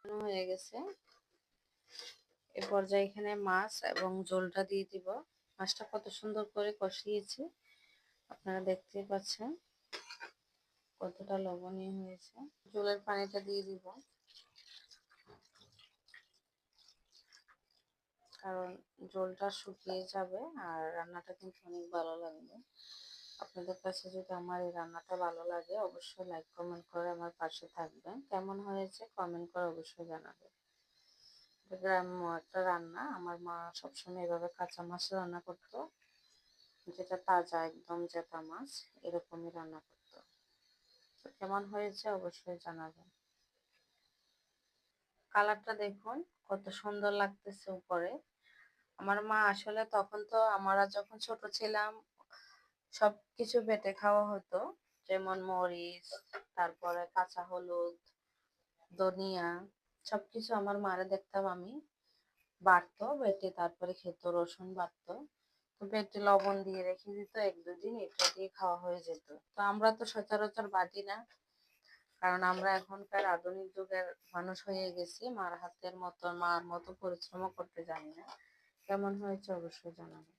হয়ে গেছে। এ পর্যায়ে এখানে মাছ এবং ঝোলটা দিয়ে দিব। মাছটা কত সুন্দর করে কষিয়েছি, আপনারা দেখতেই পাচ্ছেন কতটা লবণীয় হয়েছে। ঝোলের পানিটা দিয়ে দিব, কারণ ঝোলটা শুকিয়ে যাবে আর রান্নাটা কিন্তু অনেক ভালো লাগবে। আপনাদের কাছে যদি আমার এই রান্নাটা ভালো লাগে অবশ্যই লাইক কমেন্ট করে আমার পাশে থাকবেন। কেমন হয়েছে কমেন্ট করে অবশ্যই জানাবেন। গ্রাম্য একটা রান্না, আমার মা সবসময় এভাবে কাঁচা মাছ রান্না করতো, যেটা তাজা একদম জেতা মাছ এরকমই রান্না করতো। তো কেমন হয়েছে অবশ্যই জানাবেন। কালারটা দেখুন কত সুন্দর লাগতেছে উপরে। আমার মা আসলে তখন তো আমরা যখন ছোট ছিলাম সবকিছু বেটে খাওয়া হতো, যেমন মরিচ, তারপরে কাঁচা হলুদ, ধনিয়া, সবকিছু আমার মারে দেখতাম আমি বাটতো, বেটে তারপরে খেত, রসুন বাটতো, তো বেটে লবণ দিয়ে রেখে দিত, 1-2 দিন এটা দিয়ে খাওয়া হয়ে যেত। তো আমরা তো সচরাচর বাটি না, কারণ আমরা এখনকার আধুনিক যুগের মানুষ হয়ে গেছি, মার মতো পরিশ্রম করতে জানি না। কেমন হয়েছে অবশ্যই জানাবেন।